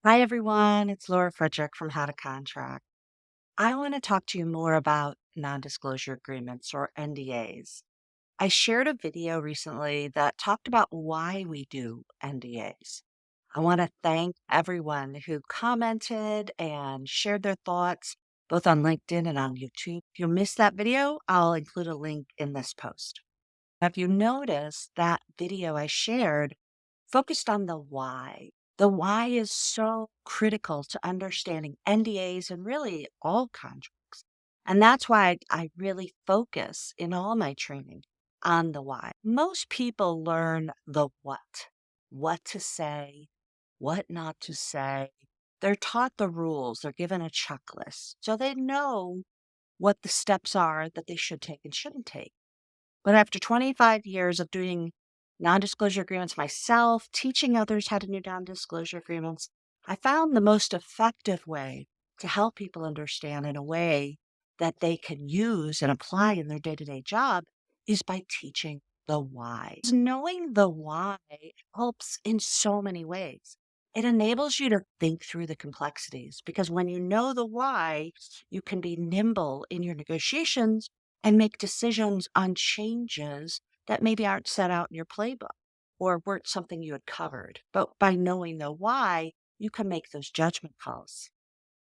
Hi, everyone. It's Laura Frederick from How to Contract. I want to talk to you more about non disclosure agreements or NDAs. I shared a video recently that talked about why we do NDAs. I want to thank everyone who commented and shared their thoughts both on LinkedIn and on YouTube. If you missed that video, I'll include a link in this post. If you notice, that video I shared focused on the why. The why is so critical to understanding NDAs and really all contracts. And that's why I really focus in all my training on the why. Most people learn the what to say, what not to say. They're taught the rules, they're given a checklist. So they know what the steps are that they should take and shouldn't take. But after 25 years of doing non-disclosure agreements myself, teaching others how to do non-disclosure agreements, I found the most effective way to help people understand in a way that they can use and apply in their day-to-day job is by teaching the why. Knowing the why helps in so many ways. It enables you to think through the complexities because when you know the why, you can be nimble in your negotiations and make decisions on changes that maybe aren't set out in your playbook or weren't something you had covered. But by knowing the why, you can make those judgment calls.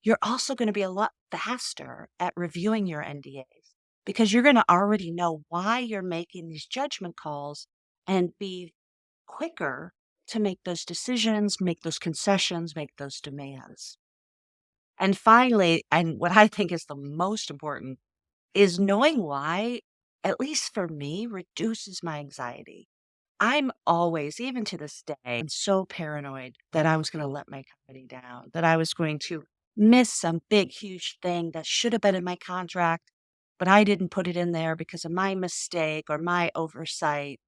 You're also going to be a lot faster at reviewing your NDAs because you're going to already know why you're making these judgment calls and be quicker to make those decisions, make those concessions, make those demands. And finally, and what I think is the most important is knowing why, at least for me, reduces my anxiety. I'm always, even to this day, I'm so paranoid that I was going to let my company down, that I was going to miss some big, huge thing that should have been in my contract, but I didn't put it in there because of my mistake or my oversight.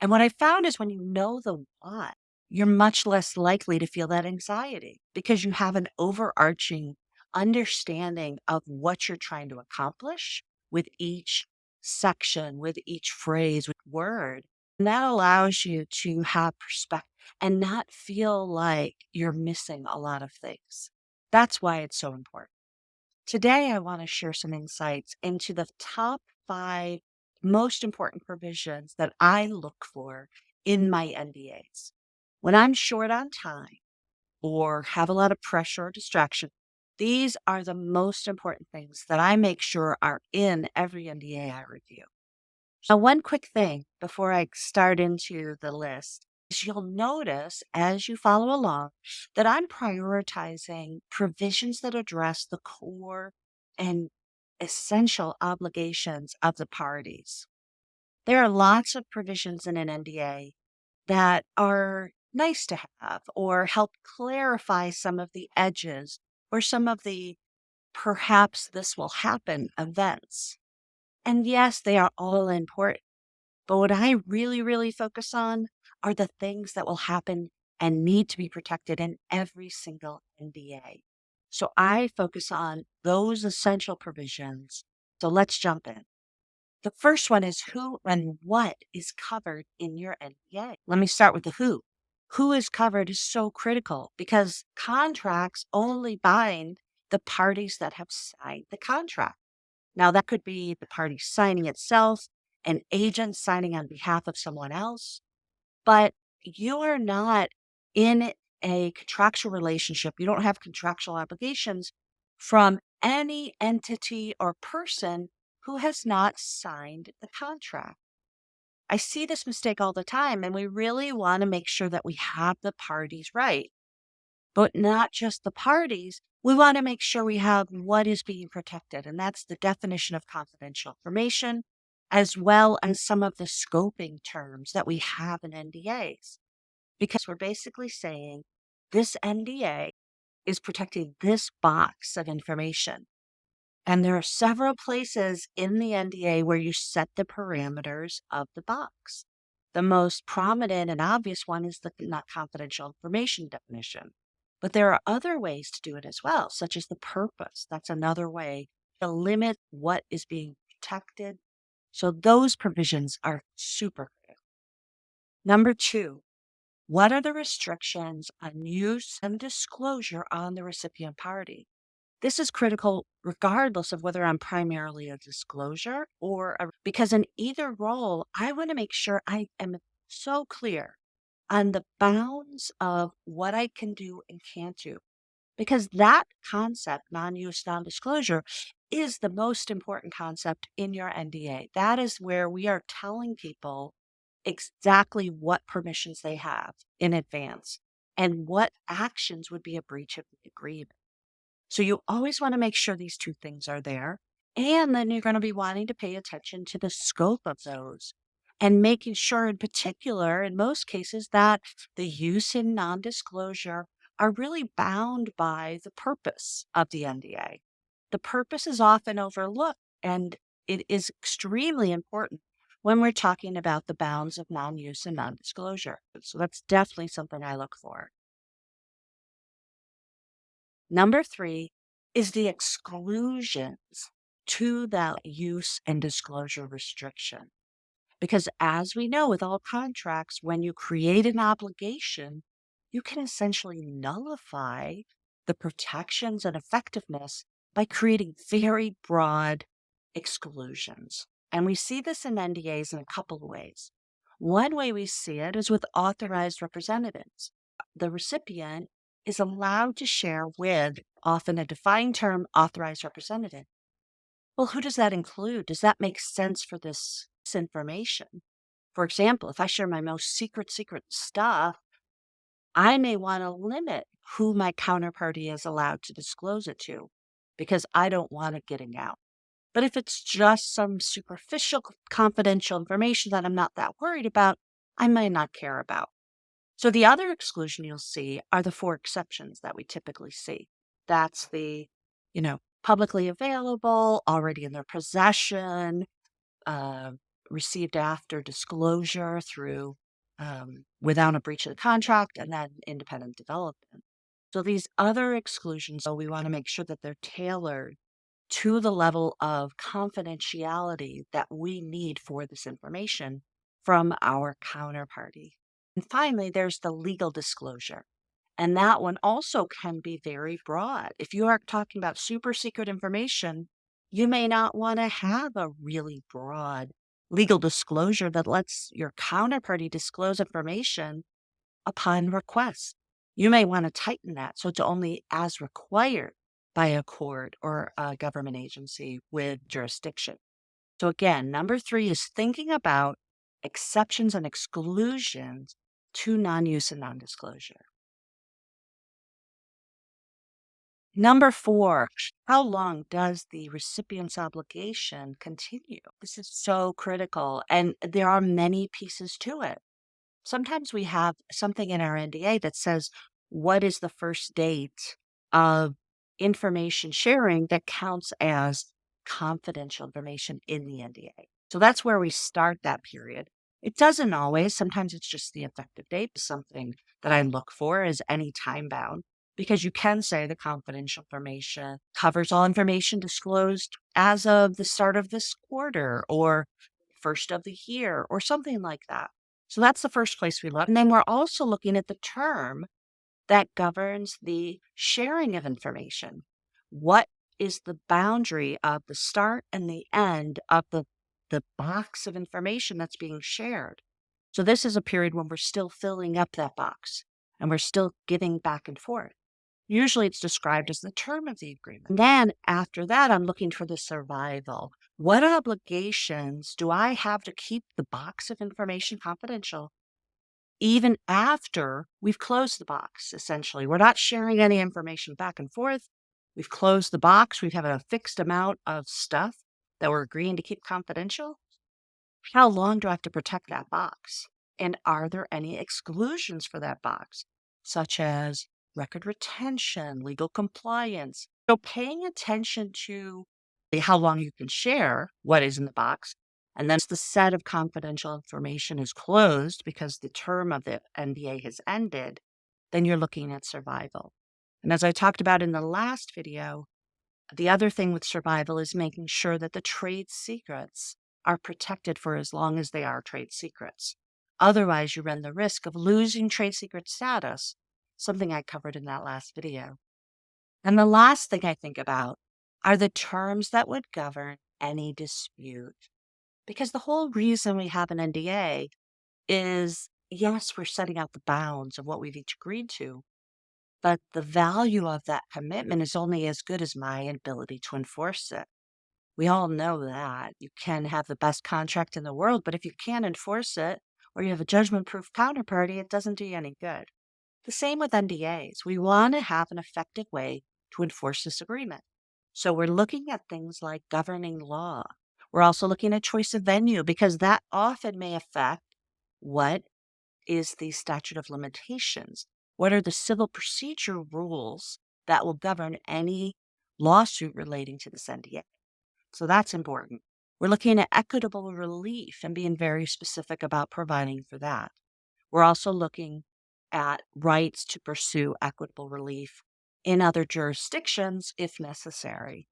And what I found is when you know the why, you're much less likely to feel that anxiety because you have an overarching understanding of what you're trying to accomplish with each section, with each phrase, with word. And that allows you to have perspective and not feel like you're missing a lot of things. That's why it's so important. Today, I want to share some insights into the top 5 most important provisions that I look for in my NDAs. When I'm short on time or have a lot of pressure or distraction, these are the most important things that I make sure are in every NDA I review. Now, one quick thing before I start into the list is you'll notice as you follow along that I'm prioritizing provisions that address the core and essential obligations of the parties. There are lots of provisions in an NDA that are nice to have or help clarify some of the edges or some of the perhaps this will happen events. And yes, they are all important. But what I really, really focus on are the things that will happen and need to be protected in every single NDA. So I focus on those essential provisions. So let's jump in. The first one is who and what is covered in your NDA. Let me start with the who. Who is covered is so critical because contracts only bind the parties that have signed the contract. Now, that could be the party signing itself, an agent signing on behalf of someone else, but you are not in a contractual relationship. You don't have contractual obligations from any entity or person who has not signed the contract. I see this mistake all the time, and we really want to make sure that we have the parties right, but not just the parties. We want to make sure we have what is being protected, and that's the definition of confidential information, as well as some of the scoping terms that we have in NDAs. Because we're basically saying this NDA is protecting this box of information. And there are several places in the NDA where you set the parameters of the box. The most prominent and obvious one is the not confidential information definition. But there are other ways to do it as well, such as the purpose. That's another way to limit what is being protected. So those provisions are super critical. Number 2, What are the restrictions on use and disclosure on the recipient party? This is critical regardless of whether I'm primarily a disclosure because in either role, I want to make sure I am so clear on the bounds of what I can do and can't do. Because that concept, non-use, non-disclosure, is the most important concept in your NDA. That is where we are telling people exactly what permissions they have in advance and what actions would be a breach of the agreement. So you always want to make sure these two things are there. And then you're going to be wanting to pay attention to the scope of those and making sure, in particular, in most cases, that the use and non disclosure are really bound by the purpose of the NDA. The purpose is often overlooked, and it is extremely important when we're talking about the bounds of non use and non disclosure. So that's definitely something I look for. Number three is the exclusions to that use and disclosure restriction. Because as we know with all contracts, when you create an obligation, you can essentially nullify the protections and effectiveness by creating very broad exclusions. And we see this in NDAs in a couple of ways. One way we see it is with authorized representatives. The recipient is allowed to share with often a defined term authorized representative. Well, who does that include? Does that make sense for this information? For example, if I share my most secret stuff, I may want to limit who my counterparty is allowed to disclose it to because I don't want it getting out. But if it's just some superficial confidential information that I'm not that worried about, I may not care about. So the other exclusion you'll see are the four exceptions that we typically see. That's the, publicly available, already in their possession, uh, received after disclosure through without a breach of the contract, and then independent development. So these other exclusions, so we want to make sure that they're tailored to the level of confidentiality that we need for this information from our counterparty. And finally, there's the legal disclosure. And that one also can be very broad. If you are talking about super secret information, you may not want to have a really broad legal disclosure that lets your counterparty disclose information upon request. You may want to tighten that so it's only as required by a court or a government agency with jurisdiction. So, again, number three is thinking about exceptions and exclusions to non use and non disclosure. Number four, how long does the recipient's obligation continue? This is so critical, and there are many pieces to it. Sometimes we have something in our NDA that says, what is the first date of information sharing that counts as confidential information in the NDA? So that's where we start that period. It doesn't always. Sometimes it's just the effective date. Something that I look for is any time bound because you can say the confidential information covers all information disclosed as of the start of this quarter or first of the year or something like that. So that's the first place we look. And then we're also looking at the term that governs the sharing of information. What is the boundary of the start and the end of the box of information that's being shared? So this is a period when we're still filling up that box and we're still giving back and forth. Usually it's described as the term of the agreement. And then after that, I'm looking for the survival. What obligations do I have to keep the box of information confidential even after we've closed the box, essentially? We're not sharing any information back and forth. We've closed the box. We have a fixed amount of stuff that we're agreeing to keep confidential. How long do I have to protect that box? And are there any exclusions for that box, such as record retention, legal compliance? So paying attention to how long you can share what is in the box, and then the set of confidential information is closed because the term of the NDA has ended, then you're looking at survival. And as I talked about in the last video, the other thing with survival is making sure that the trade secrets are protected for as long as they are trade secrets. Otherwise, you run the risk of losing trade secret status, something I covered in that last video. And the last thing I think about are the terms that would govern any dispute. Because the whole reason we have an NDA is yes, we're setting out the bounds of what we've each agreed to, but the value of that commitment is only as good as my ability to enforce it. We all know that. You can have the best contract in the world, but if you can't enforce it or you have a judgment proof counterparty, it doesn't do you any good. The same with NDAs. We want to have an effective way to enforce this agreement. So we're looking at things like governing law. We're also looking at choice of venue because that often may affect what is the statute of limitations. What are the civil procedure rules that will govern any lawsuit relating to this NDA? So that's important. We're looking at equitable relief and being very specific about providing for that. We're also looking at rights to pursue equitable relief in other jurisdictions if necessary.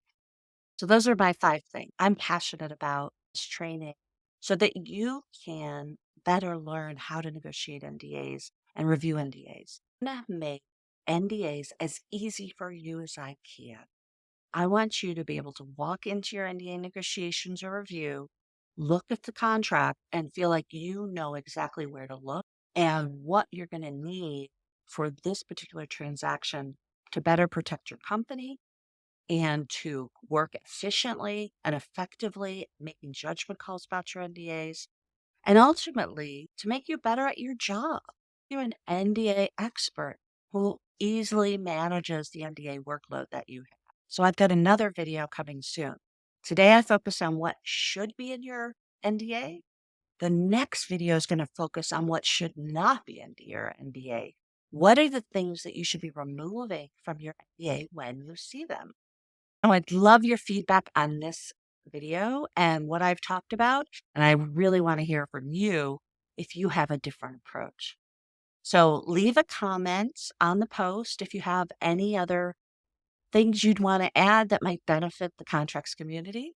So those are my 5 things. I'm passionate about this training so that you can better learn how to negotiate NDAs and review NDAs. I'm going to make NDAs as easy for you as I can. I want you to be able to walk into your NDA negotiations or review, look at the contract, and feel like you know exactly where to look and what you're going to need for this particular transaction to better protect your company and to work efficiently and effectively, making judgment calls about your NDAs, and ultimately to make you better at your job. You're an NDA expert who easily manages the NDA workload that you have. So I've got another video coming soon. Today I focus on what should be in your NDA. The next video is going to focus on what should not be in your NDA. What are the things that you should be removing from your NDA when you see them? Oh, I'd love your feedback on this video and what I've talked about. And I really want to hear from you if you have a different approach. So leave a comment on the post if you have any other things you'd want to add that might benefit the contracts community.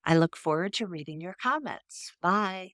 I look forward to reading your comments. Bye.